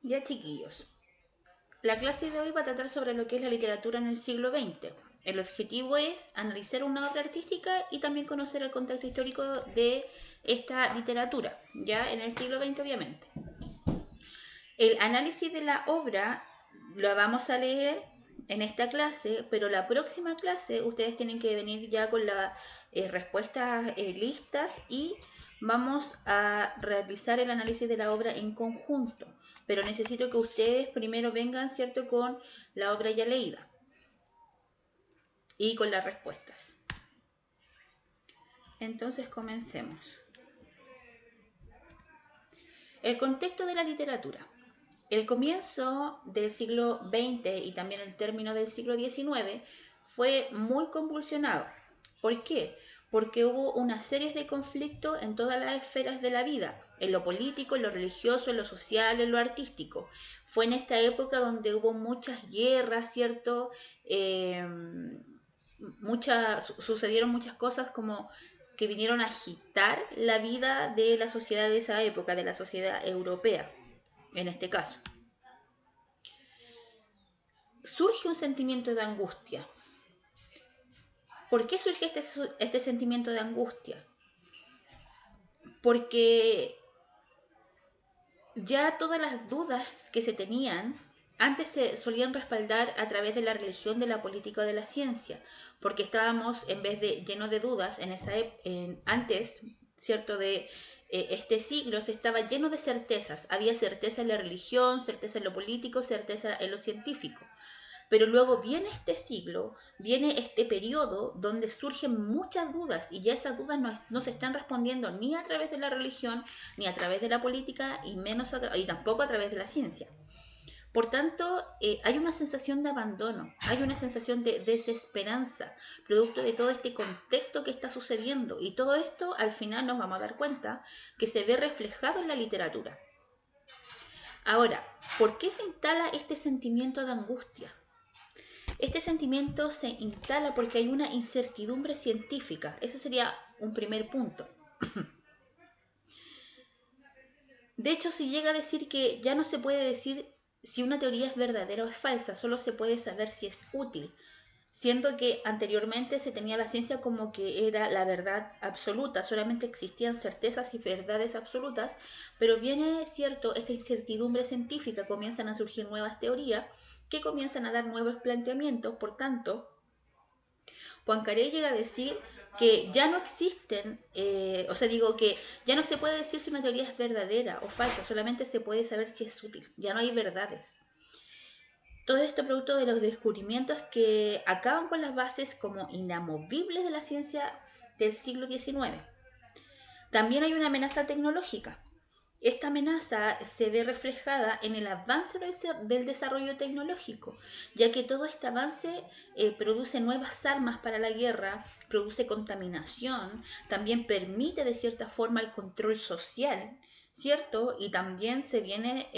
Ya, chiquillos, la clase de hoy va a tratar sobre lo que es la literatura en el siglo XX. El objetivo es analizar una obra artística y también conocer el contexto histórico de esta literatura, ya en el siglo XX obviamente. El análisis de la obra lo vamos a leer en esta clase, pero la próxima clase ustedes tienen que venir ya con las respuestas listas y vamos a realizar el análisis de la obra en conjunto. Pero necesito que ustedes primero vengan, ¿cierto?, con la obra ya leída y con las respuestas. Entonces comencemos. El contexto de la literatura. El comienzo del siglo XX y también el término del siglo XIX fue muy convulsionado. ¿Por qué? Porque hubo una serie de conflictos en todas las esferas de la vida, en lo político, en lo religioso, en lo social, en lo artístico. Fue en esta época donde hubo muchas guerras, ¿cierto? Sucedieron muchas cosas como que vinieron a agitar la vida de la sociedad de esa época, de la sociedad europea, en este caso. Surge un sentimiento de angustia. ¿Por qué surge este sentimiento de angustia? Porque ya todas las dudas que se tenían antes se solían respaldar a través de la religión, de la política o de la ciencia, porque estábamos, en vez de llenos de dudas, antes, ¿cierto?, de este siglo, se estaba lleno de certezas. Había certeza en la religión, certeza en lo político, certeza en lo científico. Pero luego viene este siglo, viene este periodo donde surgen muchas dudas y ya esas dudas no se están respondiendo ni a través de la religión, ni a través de la política y tampoco a través de la ciencia. Por tanto, hay una sensación de abandono, hay una sensación de desesperanza, producto de todo este contexto que está sucediendo. Y todo esto al final nos vamos a dar cuenta que se ve reflejado en la literatura. Ahora, ¿por qué se instala este sentimiento de angustia? Este sentimiento se instala porque hay una incertidumbre científica. Ese sería un primer punto. De hecho, se llega a decir que ya no se puede decir si una teoría es verdadera o es falsa, solo se puede saber si es útil, siendo que anteriormente se tenía la ciencia como que era la verdad absoluta, solamente existían certezas y verdades absolutas, pero viene, cierto, esta incertidumbre científica, comienzan a surgir nuevas teorías que comienzan a dar nuevos planteamientos. Por tanto, Poincaré llega a decir que ya no existen, que ya no se puede decir si una teoría es verdadera o falsa, solamente se puede saber si es útil, ya no hay verdades. Todo esto producto de los descubrimientos que acaban con las bases como inamovibles de la ciencia del siglo XIX. También hay una amenaza tecnológica. Esta amenaza se ve reflejada en el avance del desarrollo tecnológico, ya que todo este avance produce nuevas armas para la guerra, produce contaminación, también permite de cierta forma el control social, ¿cierto? Y también se viene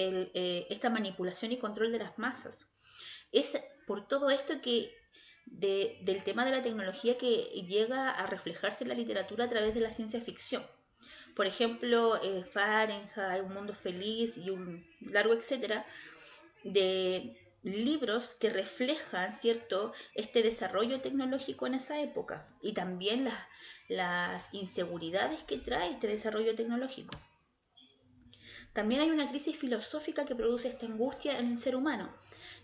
esta manipulación y control de las masas. Es por todo esto que del tema de la tecnología que llega a reflejarse en la literatura a través de la ciencia ficción. Por ejemplo, Fahrenheit, Un Mundo Feliz y un largo etcétera, de libros que reflejan, ¿cierto?, este desarrollo tecnológico en esa época y también las inseguridades que trae este desarrollo tecnológico. También hay una crisis filosófica que produce esta angustia en el ser humano,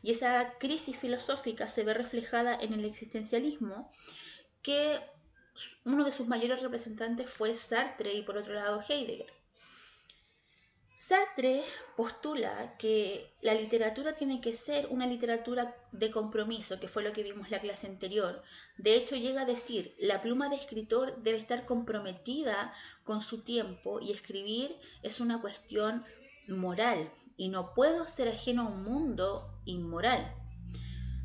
y esa crisis filosófica se ve reflejada en el existencialismo, que uno de sus mayores representantes fue Sartre y por otro lado Heidegger. Sartre postula que la literatura tiene que ser una literatura de compromiso, que fue lo que vimos en la clase anterior. De hecho, llega a decir, la pluma de escritor debe estar comprometida con su tiempo y escribir es una cuestión moral y no puedo ser ajeno a un mundo inmoral.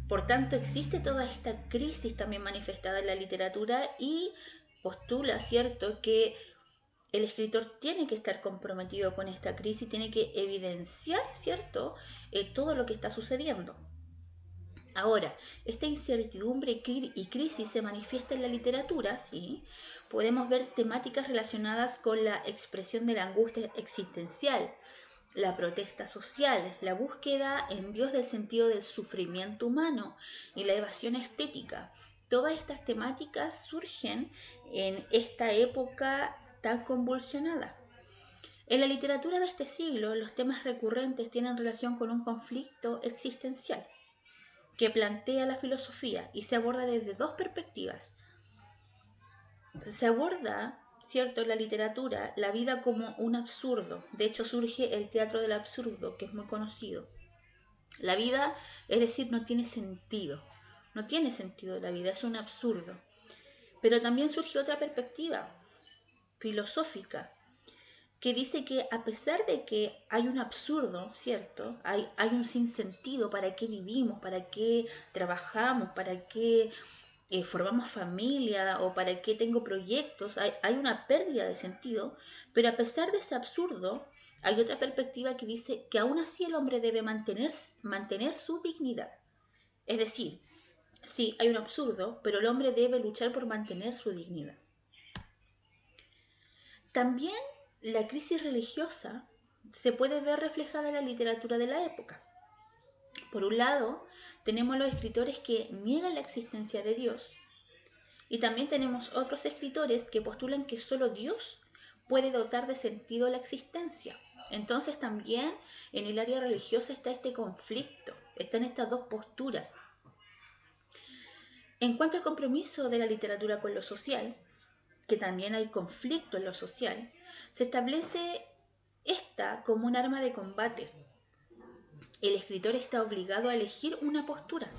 Por tanto, existe toda esta crisis también manifestada en la literatura y postula, ¿cierto?, que el escritor tiene que estar comprometido con esta crisis, tiene que evidenciar, ¿cierto?, todo lo que está sucediendo. Ahora, esta incertidumbre y crisis se manifiesta en la literatura, ¿sí? Podemos ver temáticas relacionadas con la expresión de la angustia existencial, la protesta social, la búsqueda en Dios del sentido del sufrimiento humano y la evasión estética. Todas estas temáticas surgen en esta época tan convulsionada. En la literatura de este siglo, los temas recurrentes tienen relación con un conflicto existencial que plantea la filosofía y se aborda desde dos perspectivas. Se aborda, cierto, en la literatura la vida como un absurdo. De hecho, surge el teatro del absurdo, que es muy conocido. La vida, es decir, no tiene sentido. No tiene sentido la vida, es un absurdo. Pero también surge otra perspectiva filosófica que dice que a pesar de que hay un absurdo, ¿cierto? Hay un sinsentido, ¿para qué vivimos? ¿Para qué trabajamos? ¿Para qué formamos familia? ¿O para qué tengo proyectos? Hay una pérdida de sentido, pero a pesar de ese absurdo, hay otra perspectiva que dice que aún así el hombre debe mantener su dignidad. Es decir, sí, hay un absurdo, pero el hombre debe luchar por mantener su dignidad. También la crisis religiosa se puede ver reflejada en la literatura de la época. Por un lado, tenemos los escritores que niegan la existencia de Dios y también tenemos otros escritores que postulan que solo Dios puede dotar de sentido a la existencia. Entonces también en el área religiosa está este conflicto, están estas dos posturas. En cuanto al compromiso de la literatura con lo social, que también hay conflicto en lo social, se establece esta como un arma de combate. El escritor está obligado a elegir una postura.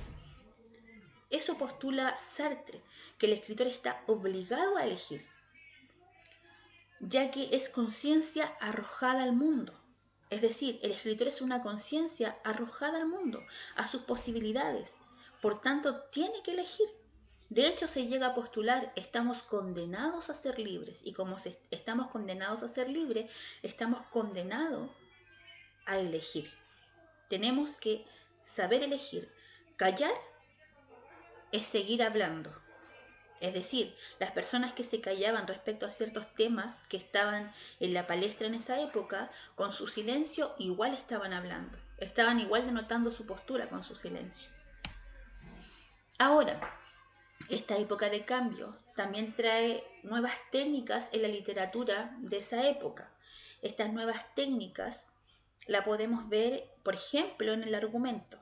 Eso postula Sartre, que el escritor está obligado a elegir, ya que es conciencia arrojada al mundo. Es decir, el escritor es una conciencia arrojada al mundo, a sus posibilidades. Por tanto, tiene que elegir. De hecho, se llega a postular, estamos condenados a ser libres. Y como estamos condenados a ser libres, estamos condenados a elegir. Tenemos que saber elegir. Callar es seguir hablando. Es decir, las personas que se callaban respecto a ciertos temas que estaban en la palestra en esa época, con su silencio igual estaban hablando. Estaban igual denotando su postura con su silencio. Ahora, esta época de cambio también trae nuevas técnicas en la literatura de esa época. Estas nuevas técnicas la podemos ver, por ejemplo, en el argumento.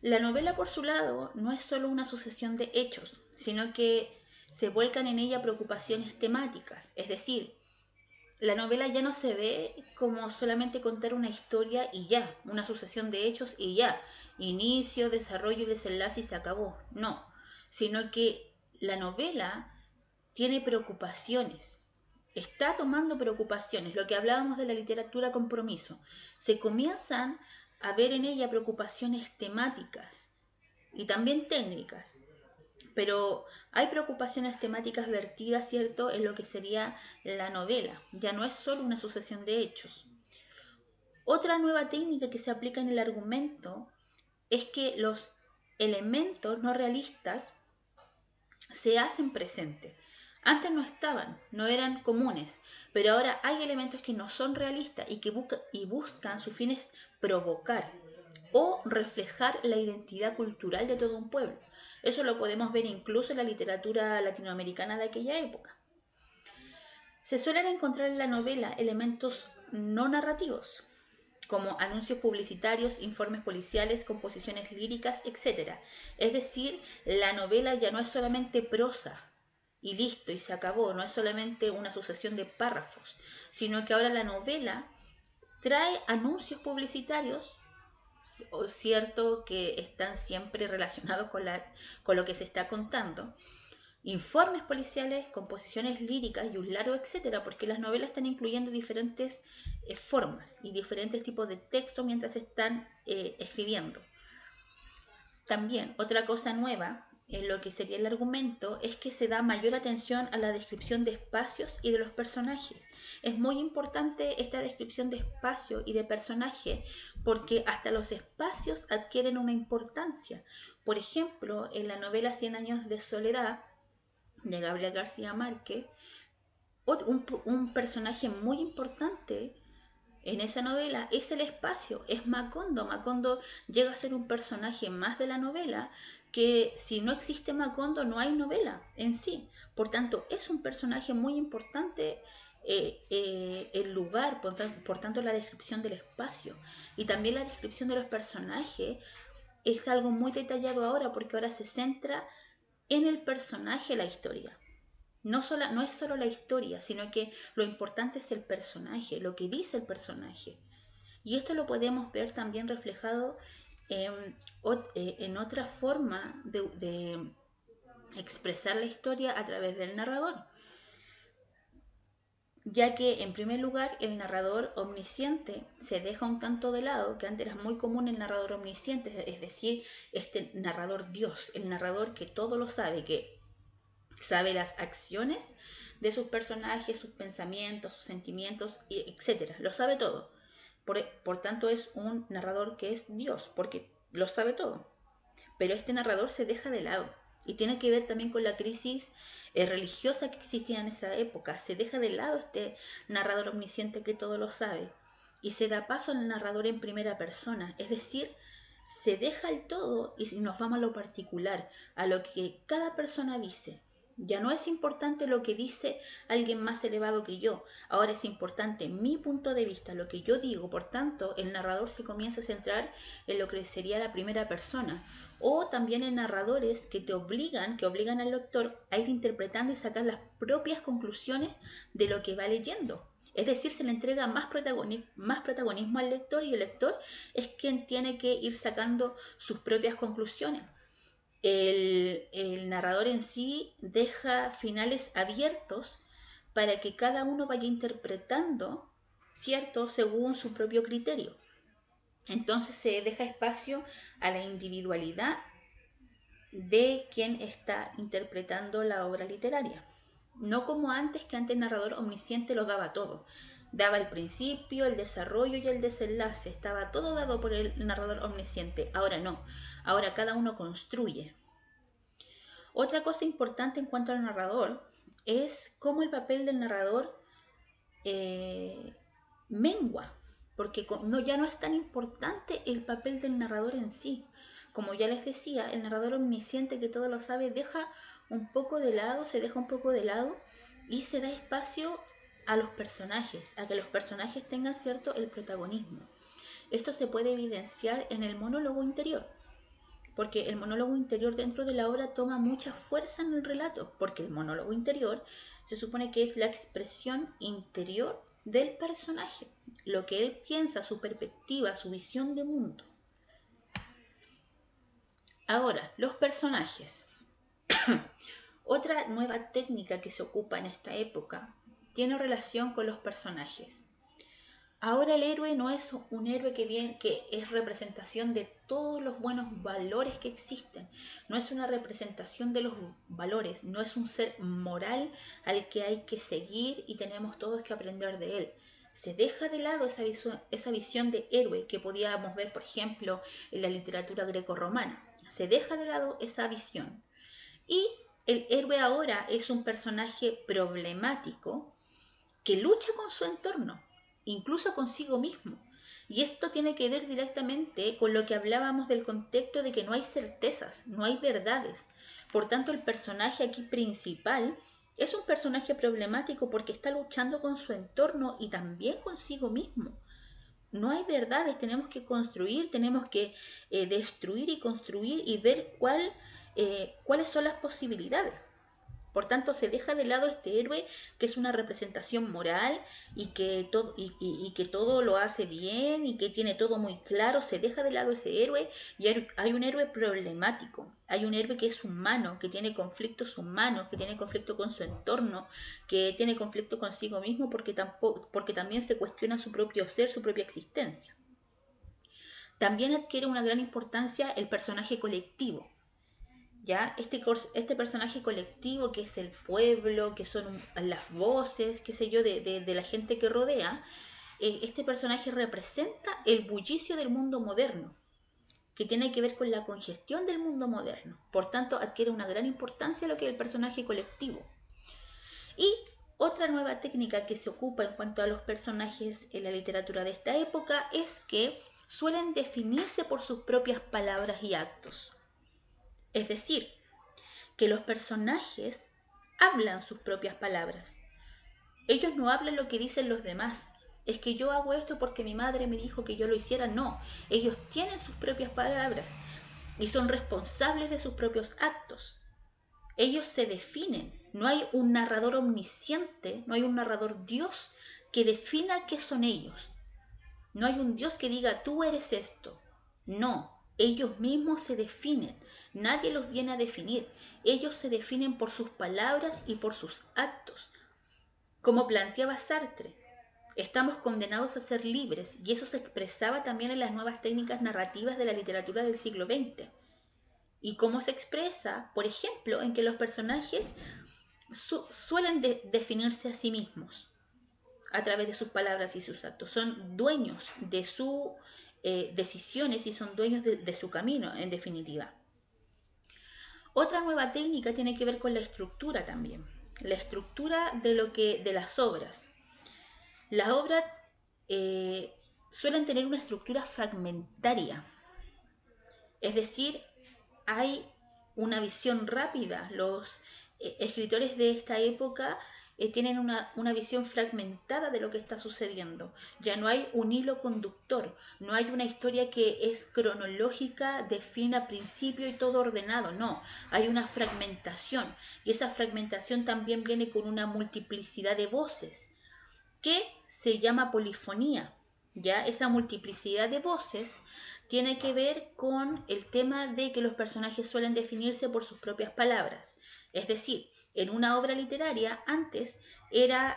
La novela, por su lado, no es solo una sucesión de hechos, sino que se vuelcan en ella preocupaciones temáticas. Es decir, la novela ya no se ve como solamente contar una historia y ya, una sucesión de hechos y ya, inicio, desarrollo y desenlace y se acabó. No, sino que la novela tiene preocupaciones, está tomando preocupaciones, lo que hablábamos de la literatura compromiso. Se comienzan a ver en ella preocupaciones temáticas y también técnicas, pero hay preocupaciones temáticas vertidas, ¿cierto?, en lo que sería la novela. Ya no es solo una sucesión de hechos. Otra nueva técnica que se aplica en el argumento es que los elementos no realistas se hacen presentes. Antes no estaban, no eran comunes, pero ahora hay elementos que no son realistas y que buscan su fin es provocar o reflejar la identidad cultural de todo un pueblo. Eso lo podemos ver incluso en la literatura latinoamericana de aquella época. Se suelen encontrar en la novela elementos no narrativos, como anuncios publicitarios, informes policiales, composiciones líricas, etc. Es decir, la novela ya no es solamente prosa y listo, y se acabó, no es solamente una sucesión de párrafos, sino que ahora la novela trae anuncios publicitarios, cierto que están siempre relacionados con lo que se está contando, informes policiales, composiciones líricas y un largo etcétera, porque las novelas están incluyendo diferentes formas y diferentes tipos de texto mientras se están escribiendo. También, otra cosa nueva en lo que sería el argumento es que se da mayor atención a la descripción de espacios y de los personajes. Es muy importante esta descripción de espacio y de personaje porque hasta los espacios adquieren una importancia. Por ejemplo, en la novela 100 años de soledad, de Gabriel García Márquez, un personaje muy importante en esa novela es el espacio, es Macondo. Macondo llega a ser un personaje más de la novela, que si no existe Macondo no hay novela en sí. Por tanto, es un personaje muy importante, el lugar, por tanto la descripción del espacio y también la descripción de los personajes es algo muy detallado ahora, porque ahora se centra en el personaje la historia. No es solo la historia, sino que lo importante es el personaje, lo que dice el personaje. Y esto lo podemos ver también reflejado en otra forma de expresar la historia a través del narrador. Ya que en primer lugar el narrador omnisciente se deja un tanto de lado, que antes era muy común el narrador omnisciente, es decir, este narrador Dios, el narrador que todo lo sabe, que sabe las acciones de sus personajes, sus pensamientos, sus sentimientos, etc. Lo sabe todo. Por tanto es un narrador que es Dios, porque lo sabe todo. Pero este narrador se deja de lado y tiene que ver también con la crisis religiosa que existía en esa época. Se deja de lado este narrador omnisciente que todo lo sabe y se da paso al narrador en primera persona, es decir, se deja el todo y nos vamos a lo particular, a lo que cada persona dice. Ya no es importante lo que dice alguien más elevado que yo, ahora es importante mi punto de vista, lo que yo digo. Por tanto, el narrador se comienza a centrar en lo que sería la primera persona, o también en narradores que obligan al lector a ir interpretando y sacar las propias conclusiones de lo que va leyendo. Es decir, se le entrega más protagonismo al lector y el lector es quien tiene que ir sacando sus propias conclusiones. El narrador en sí deja finales abiertos para que cada uno vaya interpretando, ¿cierto?, según su propio criterio. Entonces se deja espacio a la individualidad de quien está interpretando la obra literaria. No como antes, que antes el narrador omnisciente lo daba todo. Daba el principio, el desarrollo y el desenlace. Estaba todo dado por el narrador omnisciente. Ahora no. Ahora cada uno construye. Otra cosa importante en cuanto al narrador es cómo el papel del narrador mengua, porque ya no es tan importante el papel del narrador en sí. Como ya les decía, el narrador omnisciente que todo lo sabe se deja un poco de lado y se da espacio a los personajes, a que los personajes tengan cierto el protagonismo. Esto se puede evidenciar en el monólogo interior, porque el monólogo interior dentro de la obra toma mucha fuerza en el relato, porque el monólogo interior se supone que es la expresión interior del personaje, lo que él piensa, su perspectiva, su visión de mundo. Ahora, los personajes. Otra nueva técnica que se ocupa en esta época tiene relación con los personajes. Ahora el héroe no es un héroe que es representación de todos los buenos valores que existen. No es una representación de los valores, no es un ser moral al que hay que seguir y tenemos todos que aprender de él. Se deja de lado esa visión de héroe que podíamos ver, por ejemplo, en la literatura grecorromana. Se deja de lado esa visión. Y el héroe ahora es un personaje problemático que lucha con su entorno, incluso consigo mismo. Y esto tiene que ver directamente con lo que hablábamos del contexto de que no hay certezas, no hay verdades. Por tanto, el personaje aquí principal es un personaje problemático porque está luchando con su entorno y también consigo mismo. No hay verdades, tenemos que construir, tenemos que destruir y construir y ver cuáles son las posibilidades. Por tanto, se deja de lado este héroe que es una representación moral y que todo lo hace bien y que tiene todo muy claro. Se deja de lado ese héroe y hay un héroe problemático. Hay un héroe que es humano, que tiene conflictos humanos, que tiene conflicto con su entorno, que tiene conflicto consigo mismo porque también se cuestiona su propio ser, su propia existencia. También adquiere una gran importancia el personaje colectivo. ¿Ya? Este personaje colectivo que es el pueblo, que son las voces, qué sé yo, de la gente que rodea, este personaje representa el bullicio del mundo moderno, que tiene que ver con la congestión del mundo moderno. Por tanto, adquiere una gran importancia lo que es el personaje colectivo. Y Otra nueva técnica que se ocupa en cuanto a los personajes en la literatura de esta época es que suelen definirse por sus propias palabras y actos. Es decir, que los personajes hablan sus propias palabras. Ellos no hablan lo que dicen los demás. Es que yo hago esto porque mi madre me dijo que yo lo hiciera. No, ellos tienen sus propias palabras y son responsables de sus propios actos. Ellos se definen. No hay un narrador omnisciente, no hay un narrador Dios que defina qué son ellos. No hay un Dios que diga, tú eres esto. No, ellos mismos se definen. Nadie los viene a definir. Ellos se definen por sus palabras y por sus actos. Como planteaba Sartre, estamos condenados a ser libres, y eso se expresaba también en las nuevas técnicas narrativas de la literatura del siglo XX. ¿Y cómo se expresa? Por ejemplo, en que los personajes suelen definirse a sí mismos a través de sus palabras y sus actos. Son dueños de sus decisiones y son dueños de su camino, en definitiva. Otra nueva técnica tiene que ver con la estructura también. La estructura de las obras. Las obras suelen tener una estructura fragmentaria. Es decir, hay una visión rápida. Los escritores de esta época tienen una visión fragmentada de lo que está sucediendo. Ya no hay un hilo conductor, no hay una historia que es cronológica, de fin a principio y todo ordenado, no, hay una fragmentación, y esa fragmentación también viene con una multiplicidad de voces, que se llama polifonía. Ya esa multiplicidad de voces tiene que ver con el tema de que los personajes suelen definirse por sus propias palabras. Es decir, en una obra literaria antes era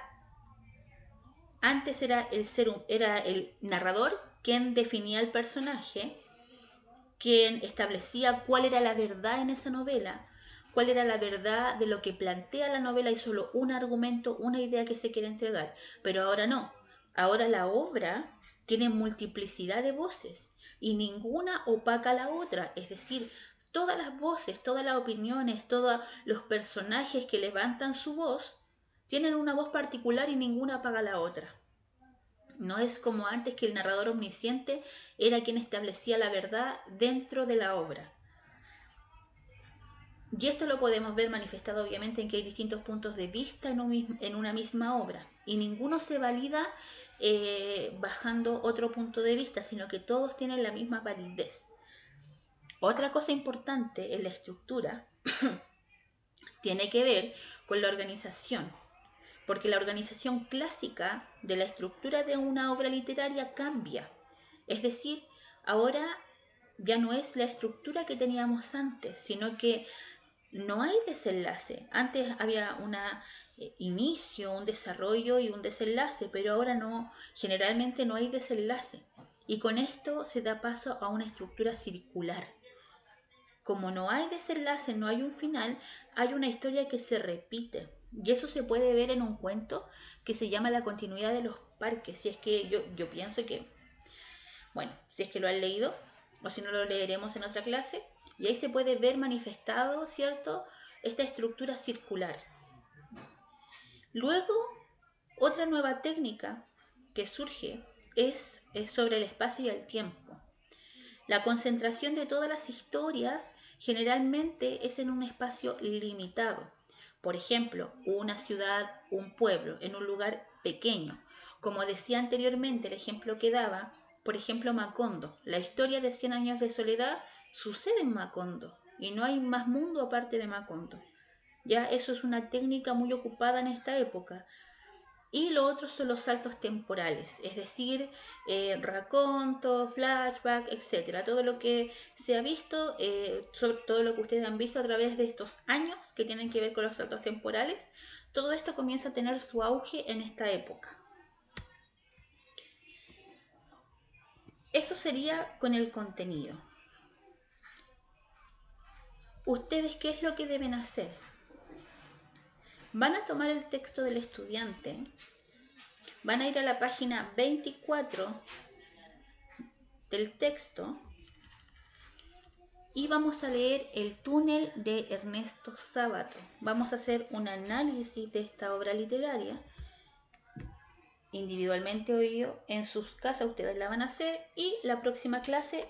el narrador quien definía el personaje, quien establecía cuál era la verdad en esa novela, cuál era la verdad de lo que plantea la novela y solo un argumento, una idea que se quiere entregar. Pero ahora no, ahora la obra tiene multiplicidad de voces y ninguna opaca a la otra, es decir, todas las voces, todas las opiniones, todos los personajes que levantan su voz tienen una voz particular y ninguna apaga a la otra. No es como antes, que el narrador omnisciente era quien establecía la verdad dentro de la obra. Y esto lo podemos ver manifestado obviamente en que hay distintos puntos de vista en una misma obra. Y ninguno se valida bajando otro punto de vista, sino que todos tienen la misma validez. Otra cosa importante en la estructura tiene que ver con la organización. Porque la organización clásica de la estructura de una obra literaria cambia. Es decir, ahora ya no es la estructura que teníamos antes, sino que no hay desenlace. Antes había un inicio, un desarrollo y un desenlace, pero ahora no, generalmente no hay desenlace. Y con esto se da paso a una estructura circular. Como no hay desenlace, no hay un final, hay una historia que se repite. Y eso se puede ver en un cuento que se llama La continuidad de los parques. Si es que yo pienso que, bueno, si es que lo han leído, o si no lo leeremos en otra clase, y ahí se puede ver manifestado, ¿cierto?, esta estructura circular. Luego, otra nueva técnica que surge es sobre el espacio y el tiempo. La concentración de todas las historias generalmente es en un espacio limitado. Por ejemplo, una ciudad, un pueblo, en un lugar pequeño. Como decía anteriormente, el ejemplo que daba, por ejemplo, Macondo. La historia de 100 años de soledad sucede en Macondo y no hay más mundo aparte de Macondo. Ya eso es una técnica muy ocupada en esta época. Y lo otro son los saltos temporales, es decir, raconto, flashback, etc. Todo lo que se ha visto, todo lo que ustedes han visto a través de estos años que tienen que ver con los saltos temporales, todo esto comienza a tener su auge en esta época. Eso sería con el contenido. ¿Ustedes qué es lo que deben hacer? Van a tomar el texto del estudiante, van a ir a la página 24 del texto y vamos a leer El túnel de Ernesto Sábato. Vamos a hacer un análisis de esta obra literaria. Individualmente o yo, en sus casas ustedes la van a hacer, y la próxima clase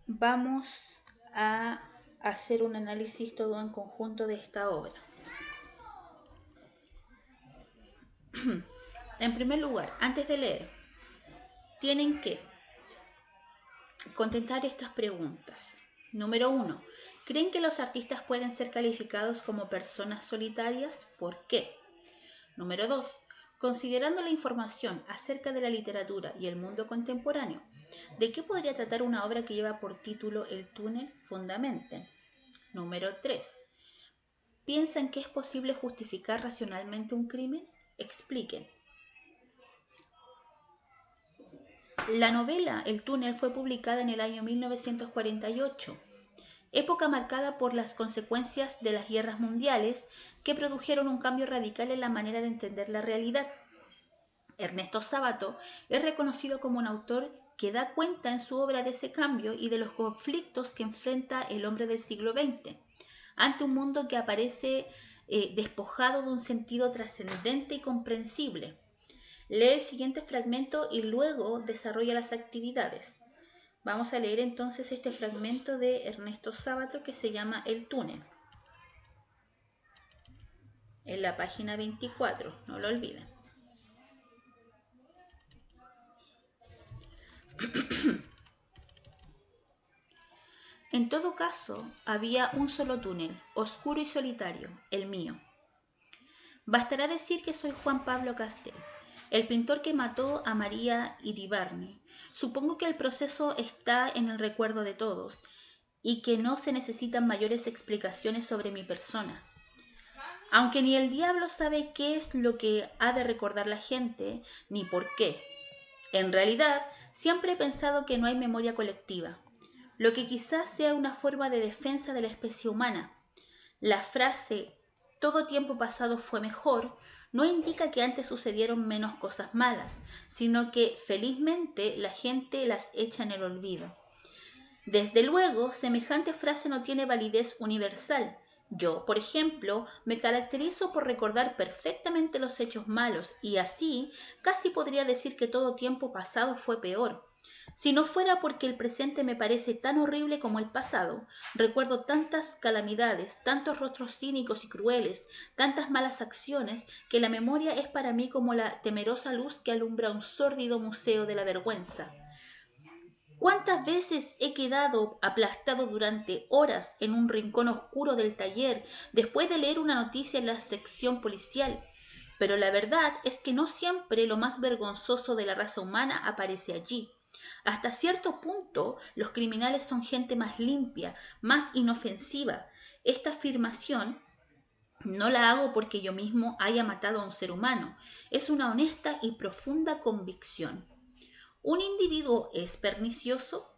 vamos a hacer un análisis todo en conjunto de esta obra. En primer lugar, antes de leer, tienen que contestar estas preguntas. Número 1. ¿Creen que los artistas pueden ser calificados como personas solitarias? ¿Por qué? Número 2. Considerando la información acerca de la literatura y el mundo contemporáneo, ¿de qué podría tratar una obra que lleva por título El túnel? Fundamenten. Número 3. ¿Piensan que es posible justificar racionalmente un crimen? Expliquen. La novela El túnel fue publicada en el año 1948, época marcada por las consecuencias de las guerras mundiales que produjeron un cambio radical en la manera de entender la realidad. Ernesto Sábato es reconocido como un autor que da cuenta en su obra de ese cambio y de los conflictos que enfrenta el hombre del siglo XX ante un mundo que aparece despojado de un sentido trascendente y comprensible. Lee el siguiente fragmento y luego desarrolla las actividades. Vamos a leer entonces este fragmento de Ernesto Sábato que se llama El túnel. En la página 24, no lo olviden. En todo caso, había un solo túnel, oscuro y solitario, el mío. Bastará decir que soy Juan Pablo Castel, el pintor que mató a María Iribarne. Supongo que el proceso está en el recuerdo de todos y que no se necesitan mayores explicaciones sobre mi persona. Aunque ni el diablo sabe qué es lo que ha de recordar la gente, ni por qué. En realidad, siempre he pensado que no hay memoria colectiva, lo que quizás sea una forma de defensa de la especie humana. La frase «todo tiempo pasado fue mejor» no indica que antes sucedieron menos cosas malas, sino que, felizmente, la gente las echa en el olvido. Desde luego, semejante frase no tiene validez universal. Yo, por ejemplo, me caracterizo por recordar perfectamente los hechos malos y así casi podría decir que todo tiempo pasado fue peor. Si no fuera porque el presente me parece tan horrible como el pasado, recuerdo tantas calamidades, tantos rostros cínicos y crueles, tantas malas acciones, que la memoria es para mí como la temerosa luz que alumbra un sórdido museo de la vergüenza. ¿Cuántas veces he quedado aplastado durante horas en un rincón oscuro del taller después de leer una noticia en la sección policial? Pero la verdad es que no siempre lo más vergonzoso de la raza humana aparece allí. Hasta cierto punto, los criminales son gente más limpia, más inofensiva. Esta afirmación no la hago porque yo mismo haya matado a un ser humano. Es una honesta y profunda convicción. ¿Un individuo es pernicioso?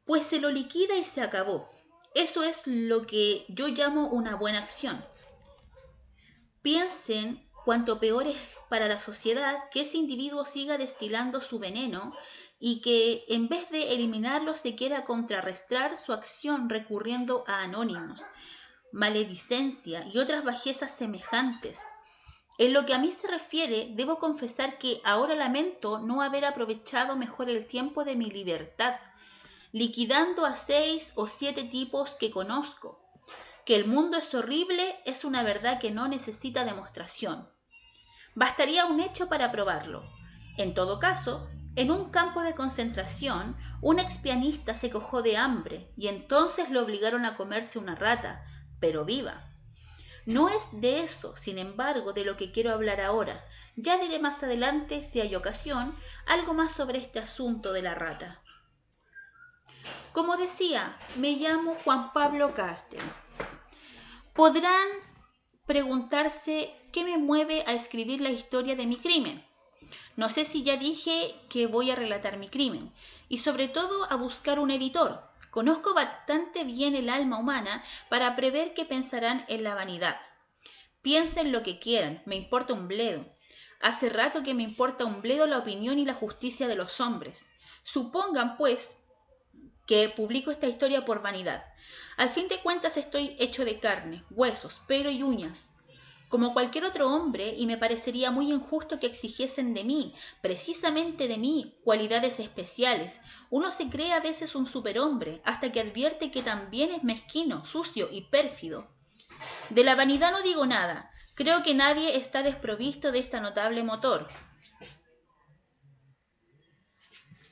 Pues se lo liquida y se acabó. Eso es lo que yo llamo una buena acción. Piensen cuánto peor es para la sociedad que ese individuo siga destilando su veneno y que en vez de eliminarlo se quiera contrarrestar su acción recurriendo a anónimos, maledicencia y otras bajezas semejantes. En lo que a mí se refiere, debo confesar que ahora lamento no haber aprovechado mejor el tiempo de mi libertad, liquidando a 6 o 7 tipos que conozco. Que el mundo es horrible es una verdad que no necesita demostración. Bastaría un hecho para probarlo. En todo caso, en un campo de concentración, un expianista se quejó de hambre y entonces lo obligaron a comerse una rata, pero viva. No es de eso, sin embargo, de lo que quiero hablar ahora. Ya diré más adelante, si hay ocasión, algo más sobre este asunto de la rata. Como decía, me llamo Juan Pablo Castel. Podrán preguntarse qué me mueve a escribir la historia de mi crimen. No sé si ya dije que voy a relatar mi crimen y sobre todo a buscar un editor. Conozco bastante bien el alma humana para prever qué pensarán en la vanidad. Piensen lo que quieran, me importa un bledo. Hace rato que me importa un bledo la opinión y la justicia de los hombres. Supongan, pues, que publico esta historia por vanidad. Al fin de cuentas estoy hecho de carne, huesos, pelo y uñas, como cualquier otro hombre, y me parecería muy injusto que exigiesen de mí, precisamente de mí, cualidades especiales. Uno se cree a veces un superhombre, hasta que advierte que también es mezquino, sucio y pérfido. De la vanidad no digo nada. Creo que nadie está desprovisto de este notable motor.